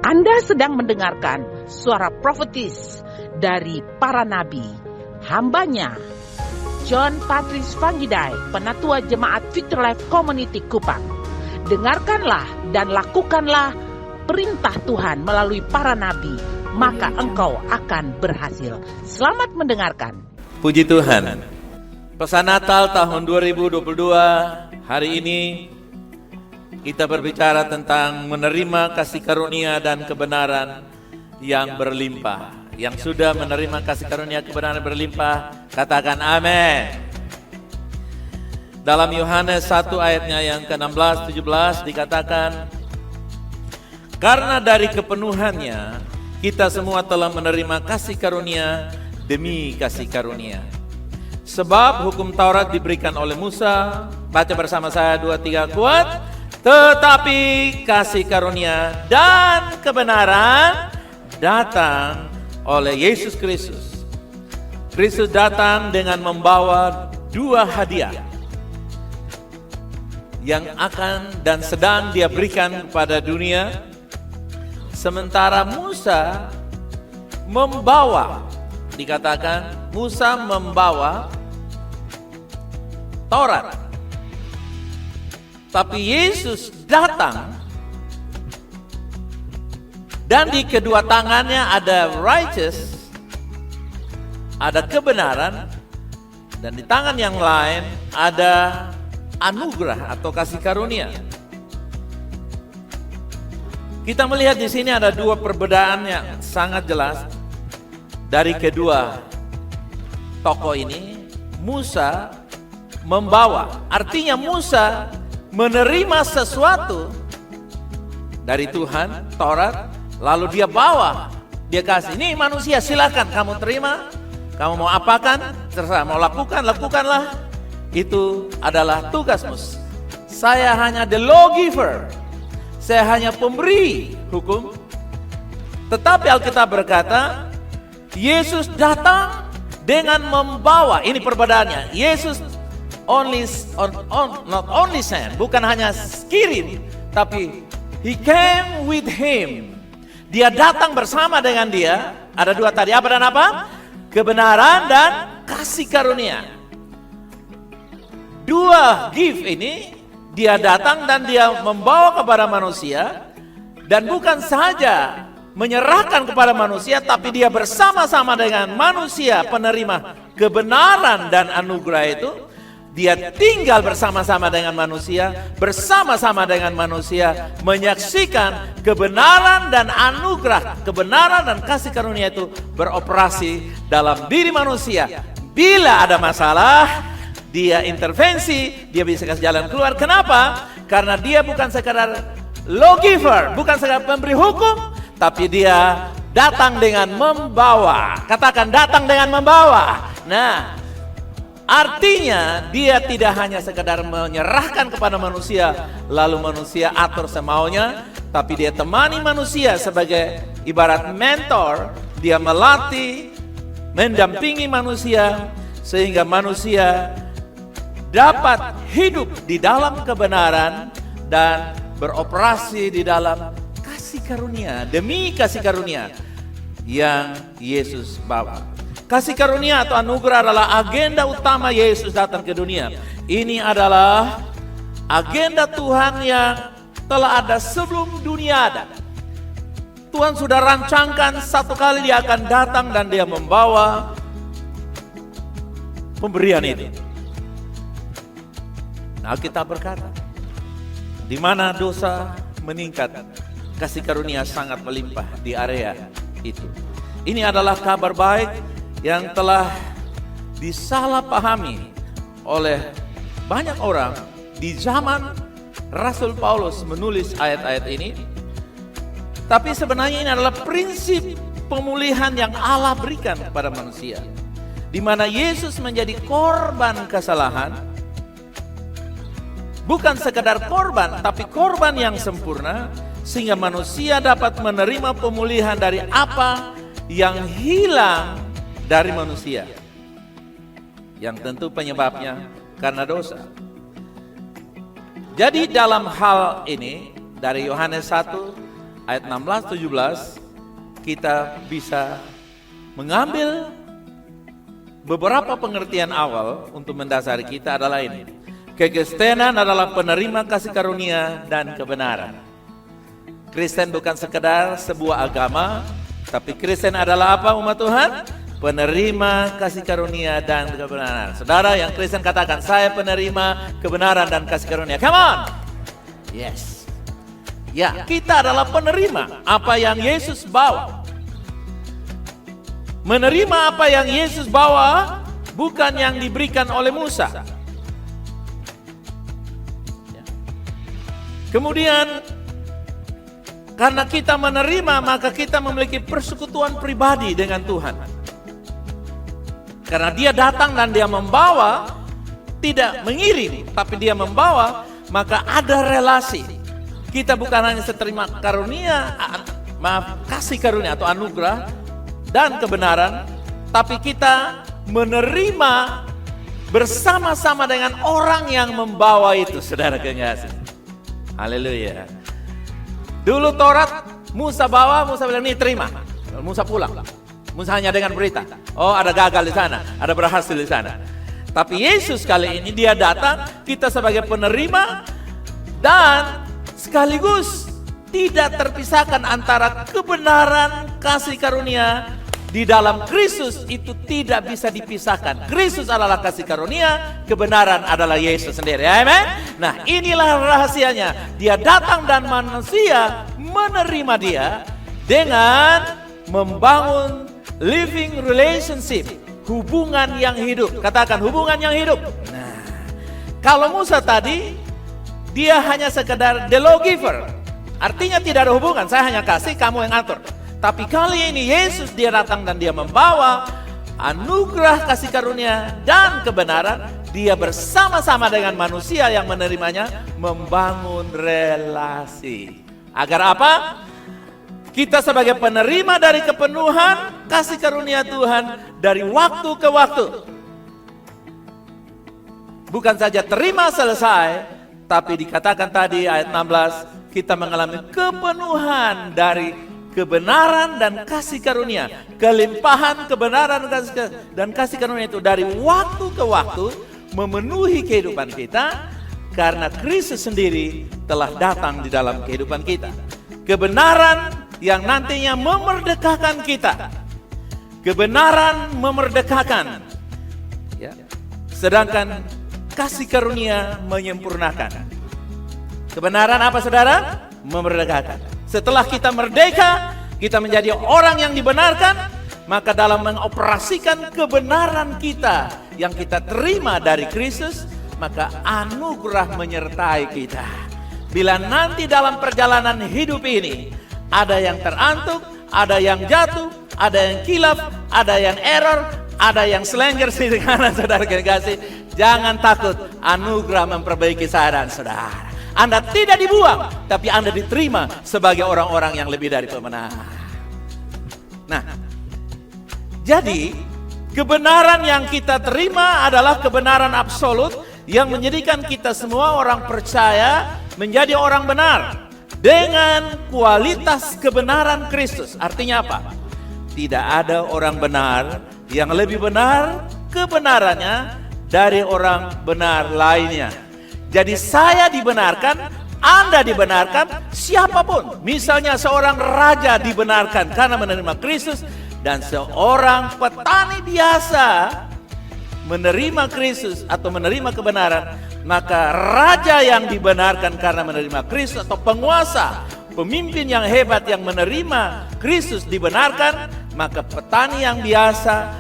Anda sedang mendengarkan suara profetis dari para nabi, hambanya John Patrice Vanggidai, Penatua Jemaat Victory Life Community Kupang. Dengarkanlah dan lakukanlah perintah Tuhan melalui para nabi, maka engkau akan berhasil. Selamat mendengarkan. Puji Tuhan. Pesan Natal tahun 2022 hari ini kita berbicara tentang menerima kasih karunia dan kebenaran yang berlimpah. Yang sudah menerima kasih karunia kebenaran berlimpah, katakan amin. Dalam Yohanes 1 ayatnya yang ke-16, 17 dikatakan, karena dari kepenuhannya kita semua telah menerima kasih karunia demi kasih karunia. Sebab hukum Taurat diberikan oleh Musa, baca bersama saya 2, 3 kuat. Tetapi kasih karunia dan kebenaran datang oleh Yesus Kristus. Kristus datang dengan membawa 2 hadiah yang akan dan sedang dia berikan kepada dunia. Sementara Musa membawa, dikatakan Musa membawa Taurat. Tapi Yesus datang dan di kedua tangannya ada righteous, ada kebenaran, dan di tangan yang lain ada anugerah atau kasih karunia. Kita melihat di sini ada 2 perbedaan yang sangat jelas dari kedua tokoh ini. Musa membawa, artinya Musa menerima sesuatu dari Tuhan, Taurat, lalu dia bawa, dia kasih. Ini manusia, silakan kamu terima, kamu mau apakan, terserah, mau lakukanlah. Itu adalah tugasmu. Saya hanya the lawgiver, saya hanya pemberi hukum. Tetapi Alkitab berkata, Yesus datang dengan membawa, ini perbedaannya. Yesus not only send, bukan hanya kirim, tapi he came with him. Dia datang bersama dengan dia. Ada 2 tadi, apa dan apa? Kebenaran dan kasih karunia. 2 gift ini, dia datang dan dia membawa kepada manusia. Dan bukan saja menyerahkan kepada manusia, tapi dia bersama-sama dengan manusia penerima kebenaran dan anugerah itu. Dia tinggal bersama-sama dengan manusia, bersama-sama dengan manusia, menyaksikan kebenaran dan anugerah, kebenaran dan kasih karunia itu beroperasi dalam diri manusia. Bila ada masalah, dia intervensi, dia bisa kasih jalan keluar. Kenapa? Karena dia bukan sekadar lawgiver, bukan sekadar pemberi hukum, tapi dia datang dengan membawa. Katakan, datang dengan membawa. Nah, artinya dia tidak hanya sekedar menyerahkan kepada manusia, lalu manusia atur semaunya, tapi dia temani manusia sebagai ibarat mentor. Dia melatih, mendampingi manusia, sehingga manusia dapat hidup di dalam kebenaran dan beroperasi di dalam kasih karunia, demi kasih karunia yang Yesus bawa. Kasih karunia atau anugerah adalah agenda utama Yesus datang ke dunia. Ini adalah agenda Tuhan yang telah ada sebelum dunia ada. Tuhan sudah rancangkan satu kali dia akan datang dan dia membawa pemberian itu. Nah, kita berkata, di mana dosa meningkat, kasih karunia sangat melimpah di area itu. Ini adalah kabar baik yang telah disalahpahami oleh banyak orang di zaman Rasul Paulus menulis ayat-ayat ini. Tapi sebenarnya ini adalah prinsip pemulihan yang Allah berikan kepada manusia, di mana Yesus menjadi korban kesalahan. Bukan sekedar korban, tapi korban yang sempurna, sehingga manusia dapat menerima pemulihan dari apa yang hilang dari manusia, yang tentu penyebabnya karena dosa. Jadi dalam hal ini dari Yohanes 1 ayat 16-17, kita bisa mengambil beberapa pengertian awal untuk mendasari kita adalah ini. Kekristenan adalah penerima kasih karunia dan kebenaran. Kristen bukan sekedar sebuah agama, tapi Kristen adalah apa umat Tuhan? Penerima kasih karunia dan kebenaran. Saudara yang Kristen katakan, saya penerima kebenaran dan kasih karunia. Come on. Yes. Ya, kita adalah penerima apa yang Yesus bawa. Menerima apa yang Yesus bawa, bukan yang diberikan oleh Musa. Kemudian, karena kita menerima, maka kita memiliki persekutuan pribadi dengan Tuhan. Karena dia datang dan dia membawa, tidak mengirim, tapi dia membawa, maka ada relasi. Kita bukan hanya seterima karunia, kasih karunia atau anugerah dan kebenaran, tapi kita menerima bersama-sama dengan orang yang membawa itu, saudara kekasih. Haleluya. Dulu Taurat Musa bawa, Musa bilang ini terima. Musa pulang. Musa hanya dengan berita. Oh, ada gagal di sana, ada berhasil di sana. Tapi Yesus kali ini dia datang, kita sebagai penerima dan sekaligus tidak terpisahkan antara kebenaran kasih karunia di dalam Kristus itu tidak bisa dipisahkan. Kristus adalah kasih karunia, kebenaran adalah Yesus sendiri. Amen. Nah, inilah rahasianya. Dia datang dan manusia menerima dia dengan membangun living relationship, hubungan yang hidup. Katakan hubungan yang hidup. Nah, kalau Musa tadi dia hanya sekedar the lawgiver, artinya tidak ada hubungan. Saya hanya kasih, kamu yang atur. Tapi kali ini Yesus dia datang dan dia membawa anugerah kasih karunia dan kebenaran. Dia bersama-sama dengan manusia yang menerimanya membangun relasi. Agar apa? Kita sebagai penerima dari kepenuhan kasih karunia Tuhan dari waktu ke waktu. Bukan saja terima selesai, tapi dikatakan tadi ayat 16, kita mengalami kepenuhan dari kebenaran dan kasih karunia. Kelimpahan kebenaran dan kasih karunia itu dari waktu ke waktu memenuhi kehidupan kita karena Kristus sendiri telah datang di dalam kehidupan kita. Kebenaran yang nantinya memerdekakan kita. Kebenaran memerdekakan. Ya. Sedangkan kasih karunia menyempurnakan. Kebenaran apa saudara? Memerdekakan. Setelah kita merdeka, kita menjadi orang yang dibenarkan, maka dalam mengoperasikan kebenaran kita yang kita terima dari Kristus, maka anugerah menyertai kita. Bila nanti dalam perjalanan hidup ini ada yang terantuk, ada yang jatuh, ada yang kilaf, ada yang error, ada yang selengger di kanan saudara kekasih, jangan takut, anugerah memperbaiki saya dan saudara. Anda tidak dibuang, tapi Anda diterima sebagai orang-orang yang lebih dari pemenang. Nah, jadi kebenaran yang kita terima adalah kebenaran absolut yang menjadikan kita semua orang percaya menjadi orang benar dengan kualitas kebenaran Kristus. Artinya apa? Tidak ada orang benar yang lebih benar kebenarannya dari orang benar lainnya. Jadi saya dibenarkan, Anda dibenarkan, siapapun. Misalnya seorang raja dibenarkan karena menerima Kristus, dan seorang petani biasa menerima Kristus atau menerima kebenaran, maka raja yang dibenarkan karena menerima Kristus atau penguasa, pemimpin yang hebat yang menerima Kristus dibenarkan, maka petani yang biasa,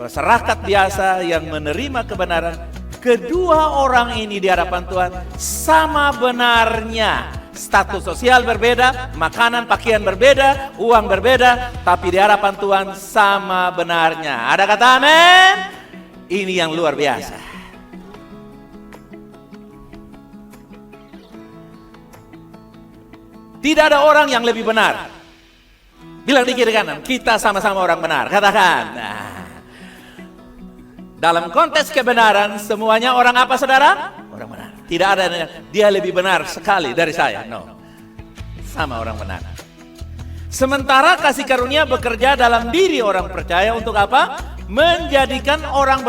masyarakat biasa yang menerima kebenaran, kedua orang ini di hadapan Tuhan sama benarnya. Status sosial berbeda, makanan, pakaian berbeda, uang berbeda, tapi di hadapan Tuhan sama benarnya. Ada kata amin? Ini yang luar biasa. Tidak ada orang yang lebih benar. Bilang di kiri kanan, kita sama-sama orang benar. Katakan. Nah. Dalam konteks kebenaran, semuanya orang apa saudara? Orang benar. Tidak ada yang dia lebih benar sekali dari saya. No. Sama orang benar. Sementara kasih karunia bekerja dalam diri orang percaya untuk apa? Menjadikan orang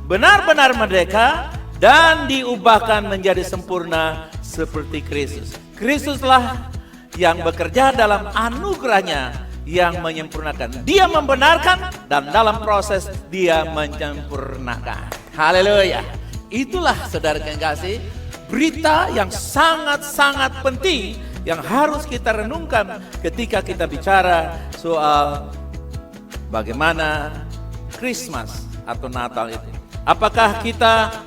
benar-benar merdeka dan diubahkan menjadi sempurna seperti Kristus. Kristuslah yang bekerja dalam anugerahnya yang menyempurnakan. Dia membenarkan dan dalam proses dia menyempurnakan. Haleluya. Itulah saudara yang kasih, berita yang sangat-sangat penting yang harus kita renungkan ketika kita bicara soal bagaimana Christmas atau Natal itu. Apakah kita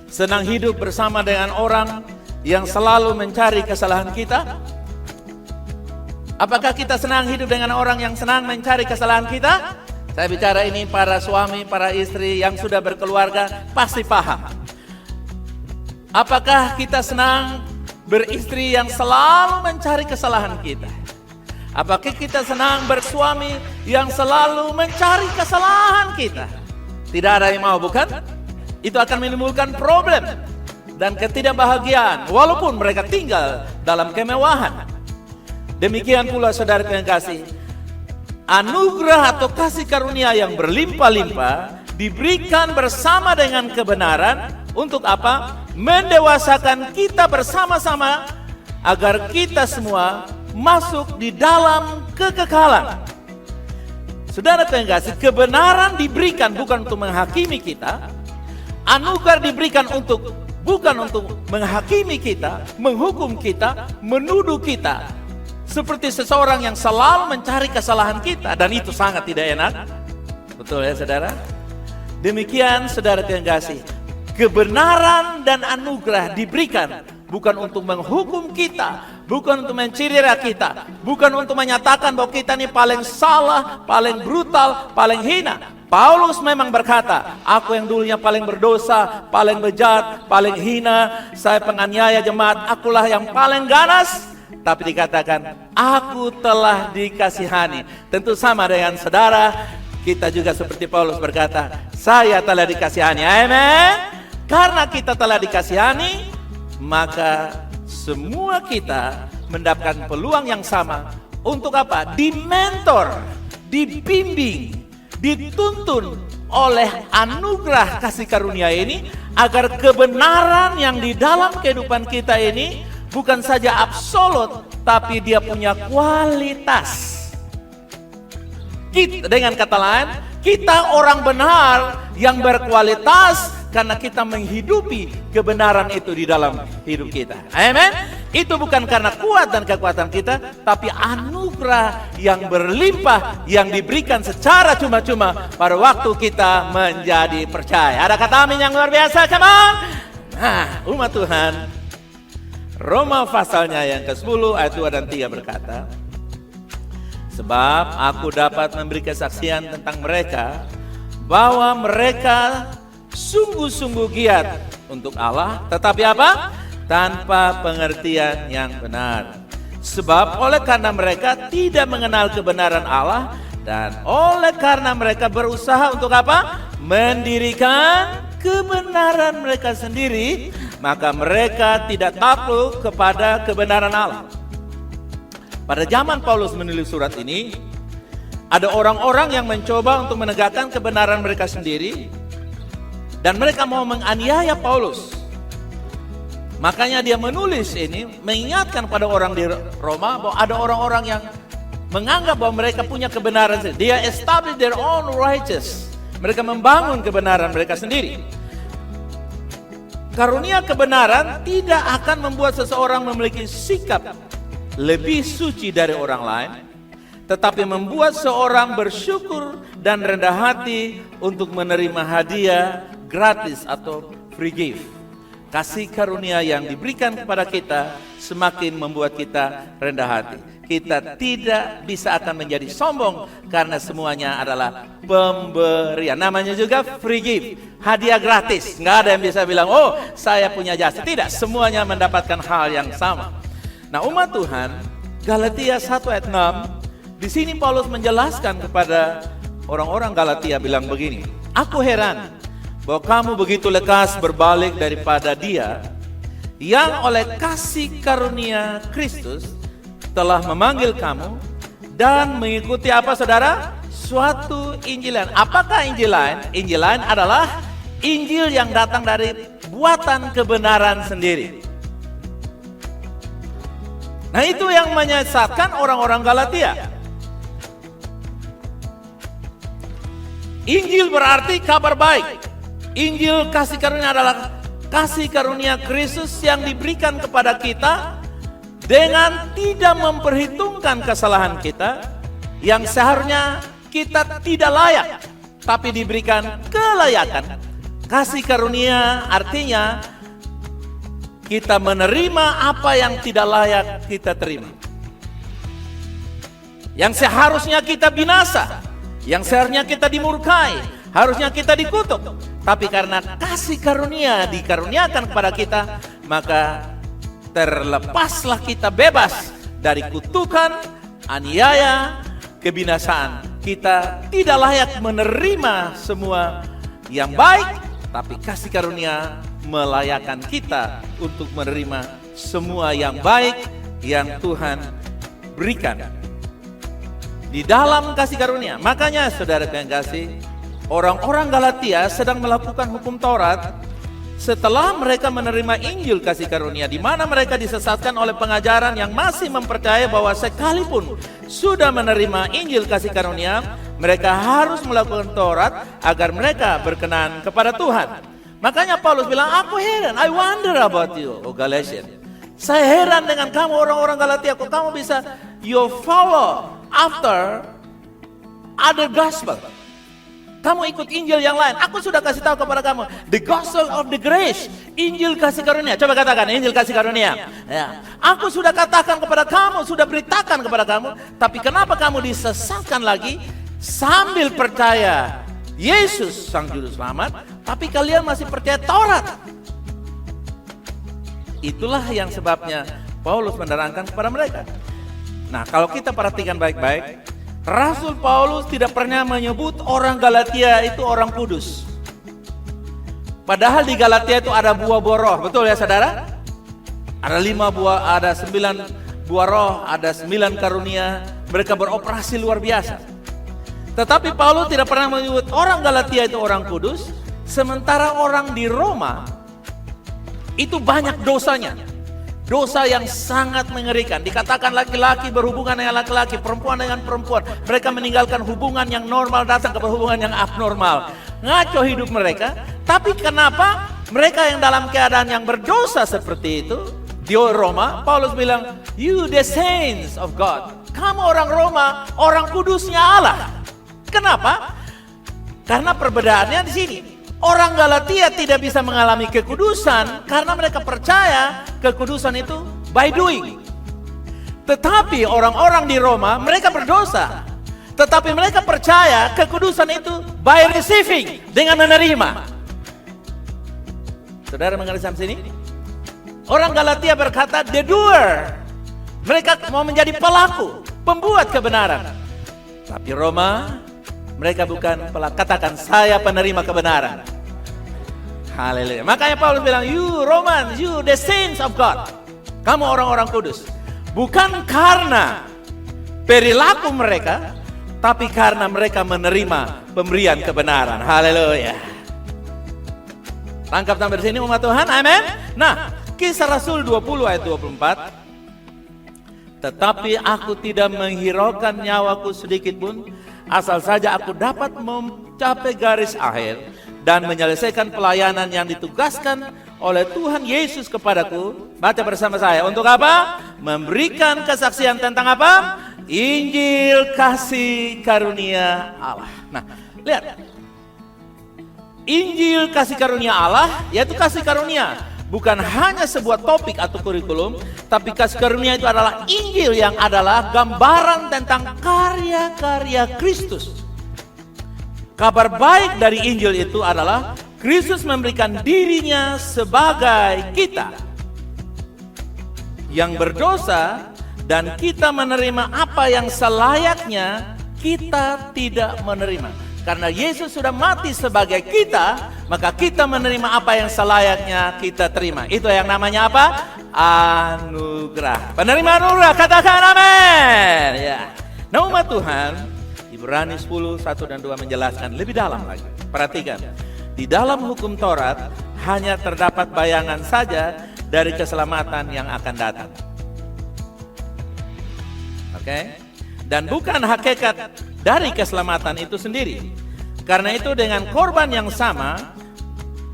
senang hidup bersama dengan orang yang selalu mencari kesalahan kita? Apakah kita senang hidup dengan orang yang senang mencari kesalahan kita? Saya bicara ini para suami, para istri yang sudah berkeluarga pasti paham. Apakah kita senang beristri yang selalu mencari kesalahan kita? Apakah kita senang bersuami yang selalu mencari kesalahan kita? Tidak ada yang mau, bukan? Itu akan menimbulkan problem dan ketidakbahagiaan walaupun mereka tinggal dalam kemewahan. Demikian pula saudara yang kasih, anugerah atau kasih karunia yang berlimpah-limpah diberikan bersama dengan kebenaran untuk apa? Mendewasakan kita bersama-sama agar kita semua masuk di dalam kekekalan. Saudara yang kasih, kebenaran diberikan bukan untuk menghakimi kita. Anugerah diberikan bukan untuk menghakimi kita, menghukum kita, menuduh kita. Seperti seseorang yang selalu mencari kesalahan kita, dan itu sangat tidak enak. Betul ya saudara? Demikian saudara yang kasih, kebenaran dan anugerah diberikan bukan untuk menghukum kita, bukan untuk mencirirak kita, bukan untuk menyatakan bahwa kita ini paling salah, paling brutal, paling hina. Paulus memang berkata, aku yang dulunya paling berdosa, paling bejat, paling hina, saya penganiaya jemaat, akulah yang paling ganas. Tapi dikatakan, aku telah dikasihani. Tentu sama dengan saudara, kita juga seperti Paulus berkata, saya telah dikasihani. Amin. Karena kita telah dikasihani, maka semua kita mendapatkan peluang yang sama. Untuk apa? Dimentor, dibimbing, dituntun oleh anugerah kasih karunia ini, agar kebenaran yang di dalam kehidupan kita ini bukan saja absolut, tapi dia punya kualitas. Dengan kata lain, kita orang benar yang berkualitas karena kita menghidupi kebenaran itu di dalam hidup kita. Amin. Itu bukan karena kuat dan kekuatan kita, tapi anugerah yang berlimpah yang diberikan secara cuma-cuma pada waktu kita menjadi percaya. Ada kata amin yang luar biasa, come on. Nah, umat Tuhan, Roma pasalnya yang ke-10 ayat 2 dan 3 berkata, sebab aku dapat memberi kesaksian tentang mereka bahwa mereka sungguh-sungguh giat untuk Allah, tetapi apa? Tanpa pengertian yang benar. Sebab oleh karena mereka tidak mengenal kebenaran Allah, dan oleh karena mereka berusaha untuk apa? Mendirikan kebenaran mereka sendiri, maka mereka tidak takluk kepada kebenaran Allah. Pada zaman Paulus menulis surat ini, ada orang-orang yang mencoba untuk menegakkan kebenaran mereka sendiri, dan mereka mau menganiaya Paulus. Makanya dia menulis ini, mengingatkan pada orang di Roma bahwa ada orang-orang yang menganggap bahwa mereka punya kebenaran sendiri. Dia establish their own righteous. Mereka membangun kebenaran mereka sendiri. Karunia kebenaran tidak akan membuat seseorang memiliki sikap lebih suci dari orang lain, tetapi membuat seorang bersyukur dan rendah hati untuk menerima hadiah gratis atau free gift. Kasih karunia yang diberikan kepada kita semakin membuat kita rendah hati. Kita tidak bisa akan menjadi sombong karena semuanya adalah pemberian. Namanya juga free gift, hadiah gratis. Nggak ada yang bisa bilang, oh saya punya jasa. Tidak, semuanya mendapatkan hal yang sama. Nah umat Tuhan, Galatia 1 ayat 6, di sini Paulus menjelaskan kepada orang-orang Galatia bilang begini, aku heran bahwa kamu begitu lekas berbalik daripada Dia yang oleh kasih karunia Kristus telah memanggil kamu dan mengikuti apa saudara? Suatu Injil lain. Apakah Injil lain? Injil lain adalah Injil yang datang dari buatan kebenaran sendiri. Nah, itu yang menyesatkan orang-orang Galatia. Injil berarti kabar baik. Injil kasih karunia adalah kasih karunia Kristus yang diberikan kepada kita dengan tidak memperhitungkan kesalahan kita yang seharusnya kita tidak layak, tapi diberikan kelayakan. Kasih karunia artinya kita menerima apa yang tidak layak kita terima. Yang seharusnya kita binasa, yang seharusnya kita dimurkai, harusnya kita dikutuk. Tapi karena kasih karunia dikaruniakan kepada kita, maka terlepaslah kita bebas dari kutukan, aniaya, kebinasaan. Kita tidak layak menerima semua yang baik, tapi kasih karunia melayakkan kita untuk menerima semua yang baik yang Tuhan berikan di dalam kasih karunia. Makanya saudara yang kasih, orang-orang Galatia sedang melakukan hukum Taurat setelah mereka menerima Injil kasih karunia, di mana mereka disesatkan oleh pengajaran yang masih mempercayai bahwa sekalipun sudah menerima Injil kasih karunia, mereka harus melakukan Taurat agar mereka berkenan kepada Tuhan. Makanya Paulus bilang, aku heran, I wonder about you, oh Galatians. Saya heran dengan kamu orang-orang Galatia, kok kamu bisa you follow after other gospel. Kamu ikut Injil yang lain. Aku sudah kasih tahu kepada kamu, the gospel of the grace, Injil kasih karunia. Coba katakan, Injil kasih karunia. Ya. Aku sudah katakan kepada kamu, sudah beritakan kepada kamu, tapi kenapa kamu disesatkan lagi sambil percaya Yesus Sang Juru Selamat, tapi kalian masih percaya Taurat? Itulah yang sebabnya Paulus menerangkan kepada mereka. Nah, kalau kita perhatikan baik-baik, Rasul Paulus tidak pernah menyebut orang Galatia itu orang kudus. Padahal di Galatia itu ada buah-buah roh, betul ya saudara? Ada 5 buah, ada 9 buah roh, ada 9 karunia. Mereka beroperasi luar biasa. Tetapi Paulus tidak pernah menyebut orang Galatia itu orang kudus, sementara orang di Roma itu banyak dosanya. Dosa yang sangat mengerikan. Dikatakan laki-laki berhubungan dengan laki-laki, perempuan dengan perempuan. Mereka meninggalkan hubungan yang normal, datang ke hubungan yang abnormal. Ngaco hidup mereka. Tapi kenapa mereka yang dalam keadaan yang berdosa seperti itu, di Roma, Paulus bilang, you the saints of God. Kamu orang Roma, orang kudusnya Allah. Kenapa? Karena perbedaannya di sini. Orang Galatia tidak bisa mengalami kekudusan karena mereka percaya kekudusan itu by doing. Tetapi orang-orang di Roma, mereka berdosa. Tetapi mereka percaya kekudusan itu by receiving, dengan menerima. Saudara mengerti sampai sini? Orang Galatia berkata the doer. Mereka mau menjadi pelaku, pembuat kebenaran. Tapi Roma, mereka bukan pelaku. Katakan, saya penerima kebenaran. Haleluya. Makanya Paulus bilang, you Romans, you the saints of God. Kamu orang-orang kudus. Bukan karena perilaku mereka, tapi karena mereka menerima pemberian kebenaran. Haleluya. Tangkap sampai di sini umat Tuhan. Amin. Nah, Kisah Rasul 20 ayat 24. Tetapi aku tidak menghiraukan nyawaku sedikit pun, asal saja aku dapat mencapai garis akhir dan menyelesaikan pelayanan yang ditugaskan oleh Tuhan Yesus kepadaku. Baca bersama saya. Untuk apa? Memberikan kesaksian tentang apa? Injil kasih karunia Allah. Nah, lihat. Injil kasih karunia Allah, yaitu kasih karunia. Bukan hanya sebuah topik atau kurikulum, tapi kasih karunia itu adalah Injil yang adalah gambaran tentang karya-karya Kristus. Kabar baik dari Injil itu adalah Kristus memberikan dirinya sebagai kita yang berdosa, dan kita menerima apa yang selayaknya kita tidak menerima. Karena Yesus sudah mati sebagai kita, maka kita menerima apa yang selayaknya kita terima. Itu yang namanya apa? anugerah. Penerima anugerah, katakan amin. Ya. Nah, umat Tuhan, Ibrani 10, 1 dan 2 menjelaskan lebih dalam lagi. Perhatikan, di dalam hukum Taurat hanya terdapat bayangan saja dari keselamatan yang akan datang. Oke? Dan bukan hakikat dari keselamatan itu sendiri. Karena itu dengan korban yang sama,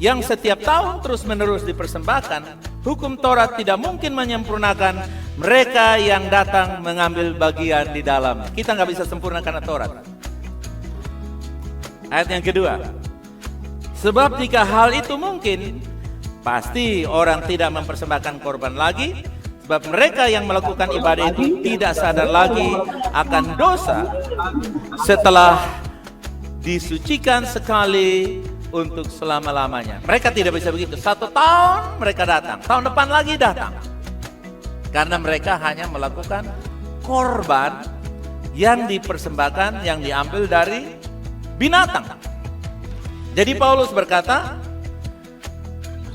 yang setiap tahun terus-menerus dipersembahkan, hukum Taurat tidak mungkin menyempurnakan mereka yang datang mengambil bagian di dalam. Kita nggak bisa sempurna karena Taurat. Ayat yang kedua, sebab jika hal itu mungkin, pasti orang tidak mempersembahkan korban lagi, sebab mereka yang melakukan ibadah itu tidak sadar lagi akan dosa setelah disucikan sekali untuk selama-lamanya. Mereka tidak bisa begitu. 1 tahun mereka datang, tahun depan lagi datang. Karena mereka hanya melakukan korban yang dipersembahkan, yang diambil dari binatang. Jadi Paulus berkata,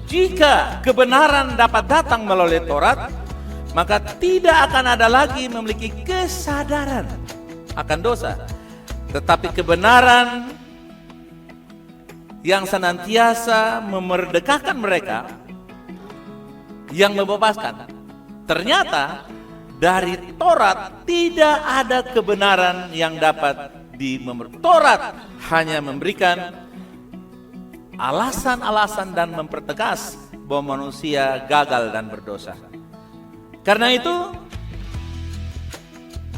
jika kebenaran dapat datang melalui Taurat, maka tidak akan ada lagi memiliki kesadaran akan dosa. Tetapi kebenaran yang senantiasa memerdekakan mereka, yang membebaskan. Ternyata dari Taurat tidak ada kebenaran yang dapat Taurat hanya memberikan alasan-alasan dan mempertegas bahwa manusia gagal dan berdosa. Karena itu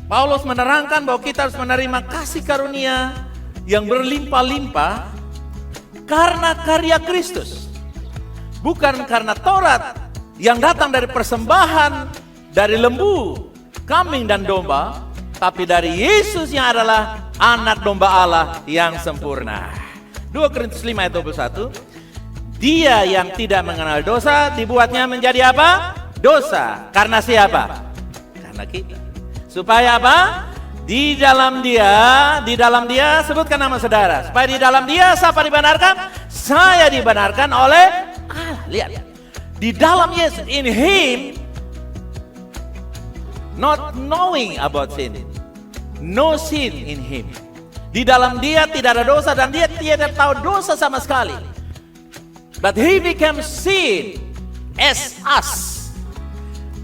Paulus menerangkan bahwa kita harus menerima kasih karunia yang berlimpah-limpah karena karya Kristus, bukan karena Taurat yang datang dari persembahan dari lembu, kambing dan domba, tapi dari Yesus yang adalah anak domba Allah yang sempurna. 2 Korintus 5 ayat 21, Dia yang tidak mengenal dosa dibuatnya menjadi apa? Dosa. Karena siapa? Karena kita. Supaya apa? Di dalam dia, sebutkan nama saudara. Supaya di dalam dia, siapa dibenarkan? Saya dibenarkan oleh Allah. Lihat. Di dalam Yesus, in Him, not knowing about sin. No sin in Him. Di dalam dia tidak ada dosa dan dia tidak tahu dosa sama sekali. But He became sin as us.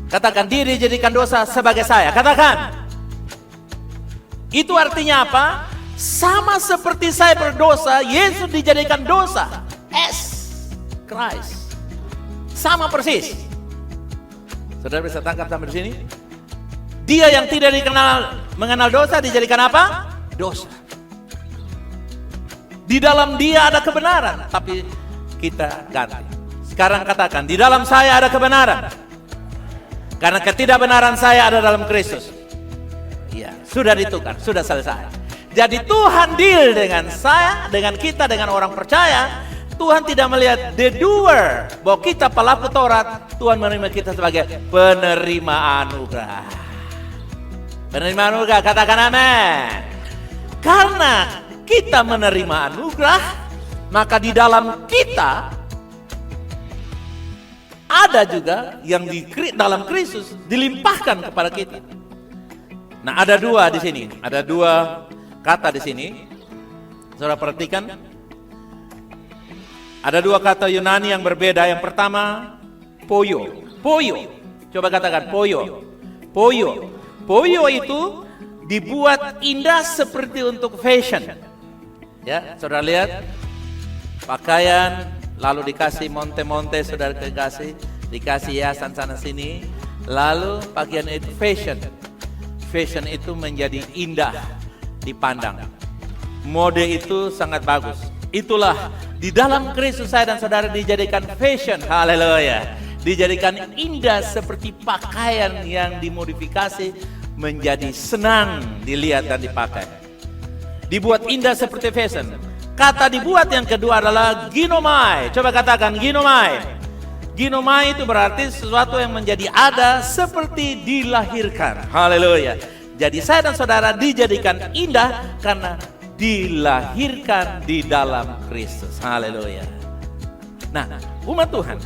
Katakan, dia dijadikan dosa sebagai saya. Katakan. Itu artinya apa? Sama seperti saya berdosa, Yesus dijadikan dosa as Christ. Sama persis. Saudara bisa tangkap sampai di sini? Dia yang tidak mengenal dosa dijadikan apa? Dosa. Di dalam dia ada kebenaran, tapi kita ganti. Sekarang katakan, di dalam saya ada kebenaran. Karena ketidakbenaran saya ada dalam Kristus. Ya, sudah ditukar, sudah selesai. Jadi Tuhan deal dengan saya, dengan kita, dengan orang percaya. Tuhan tidak melihat the doer, bahwa kita pelaku Taurat. Tuhan menerima kita sebagai penerima anugerah. Penerima anugerah, katakan amin. Karena kita menerima anugerah, maka di dalam kita ada juga yang di dalam Kristus dilimpahkan kepada kita. Nah, ada dua di sini, ada dua kata di sini. Saudara perhatikan. Ada dua kata Yunani yang berbeda. Yang pertama, poyo. Poyo. Coba katakan poyo. Poyo. Poyo itu dibuat indah seperti untuk fashion. Ya, saudara lihat pakaian lalu dikasih monte-monte, saudara dikasih hiasan sana sini, lalu pakaian itu fashion. Fashion itu menjadi indah dipandang. Mode itu sangat bagus. Itulah di dalam Kristus saya dan saudara dijadikan fashion. Haleluya. Dijadikan indah seperti pakaian yang dimodifikasi menjadi senang dilihat dan dipakai. Dibuat indah seperti fashion. Kata dibuat yang kedua adalah ginomai. Coba katakan ginomai. Ginomai itu berarti sesuatu yang menjadi ada seperti dilahirkan. Haleluya. Jadi saya dan saudara dijadikan indah karena dilahirkan di dalam Kristus. Haleluya. Nah, umat Tuhan,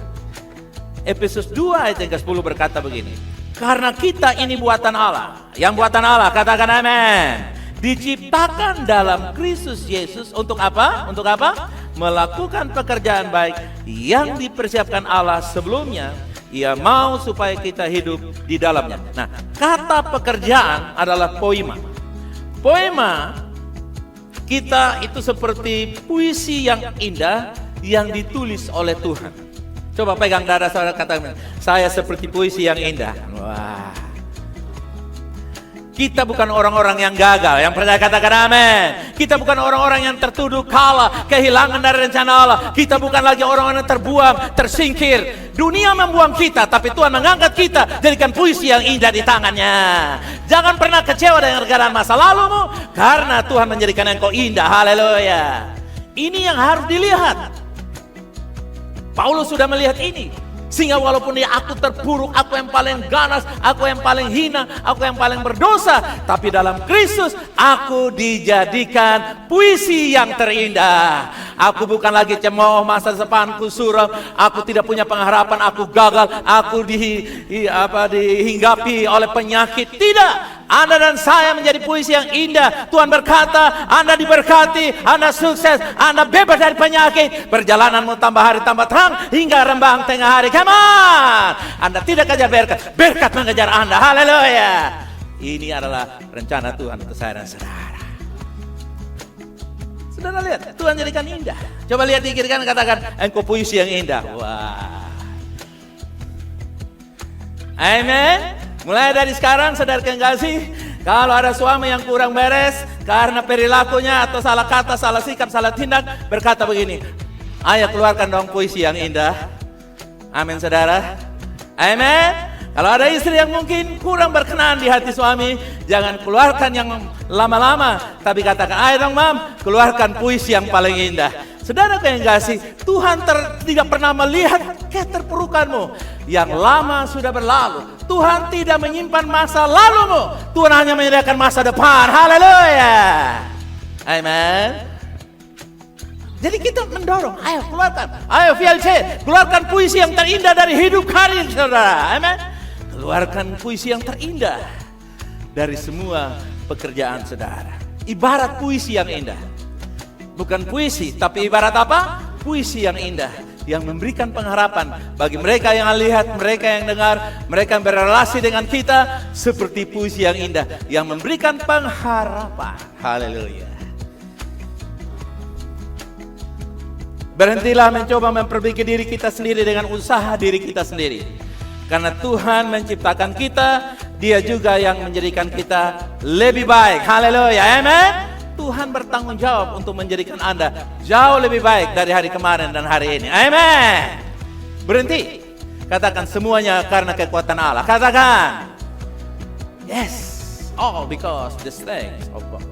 Efesus 2 ayat yang ke-10 berkata begini. Karena kita ini buatan Allah. Yang buatan Allah, katakan amin. Diciptakan dalam Kristus Yesus untuk apa? Untuk apa? Melakukan pekerjaan baik yang dipersiapkan Allah sebelumnya. Ia mau supaya kita hidup di dalamnya. Nah, kata pekerjaan adalah poema. Poema kita itu seperti puisi yang indah yang ditulis oleh Tuhan. Coba pegang dada saudara, katakan, saya seperti puisi yang indah. Wah. Kita bukan orang-orang yang gagal, yang percaya katakan amin. Kita bukan orang-orang yang tertuduh kalah, kehilangan dari rencana Allah. Kita bukan lagi orang-orang yang terbuang, tersingkir. Dunia membuang kita, tapi Tuhan mengangkat kita, jadikan puisi yang indah di tangannya. Jangan pernah kecewa dengan keadaan masa lalumu, karena Tuhan menjadikan engkau indah. Haleluya. Ini yang harus dilihat. Paulus sudah melihat ini. Sehingga walaupun aku terpuruk, aku yang paling ganas, aku yang paling hina, aku yang paling berdosa, tapi dalam Kristus aku dijadikan puisi yang terindah. Aku bukan lagi cemooh, masa depanku suram, aku tidak punya pengharapan, aku gagal, aku dihinggapi oleh penyakit. Tidak. Anda dan saya menjadi puisi yang indah. Tuhan berkata, Anda diberkati, Anda sukses, Anda bebas dari penyakit. Perjalananmu tambah hari tambah terang hingga rembang tengah hari. Come on. Anda tidak kejar berkat, berkat mengejar Anda. Haleluya. Ini adalah rencana Tuhan untuk saya dan saudara. Saudara lihat, Tuhan jadikan indah. Coba lihat di kiri kanan, katakan, engkau puisi yang indah. Wah. Amin. Mulai dari sekarang, saudara yang kasih, kalau ada suami yang kurang beres karena perilakunya atau salah kata, salah sikap, salah tindak, berkata begini, ayo keluarkan dong puisi yang indah. Amin saudara. Amin. Kalau ada istri yang mungkin kurang berkenan di hati suami, jangan keluarkan yang lama-lama, tapi katakan, ayo dong mam, keluarkan puisi yang paling indah. Saudara yang kasih, Tuhan tidak pernah melihat keterpurukanmu. Yang lama sudah berlalu. Tuhan tidak menyimpan masa lalumu. Tuhan hanya menyediakan masa depan. Haleluya. Amen. Jadi kita mendorong, ayo keluarkan. Ayo VLC, keluarkan puisi yang terindah dari hidup kalian, saudara. Amen. Keluarkan puisi yang terindah dari semua pekerjaan saudara. Ibarat puisi yang indah. Bukan puisi, tapi ibarat apa? Puisi yang indah, yang memberikan pengharapan bagi mereka yang lihat, mereka yang dengar, mereka yang berrelasi dengan kita, seperti puisi yang indah, yang memberikan pengharapan. Haleluya. Berhentilah mencoba memperbaiki diri kita sendiri dengan usaha diri kita sendiri. Karena Tuhan menciptakan kita, Dia juga yang menjadikan kita lebih baik. Haleluya, amen. Tuhan bertanggung jawab untuk menjadikan Anda jauh lebih baik dari hari kemarin dan hari ini. Amin. Berhenti. Katakan semuanya karena kekuatan Allah. Katakan. Yes. All because the strength of God.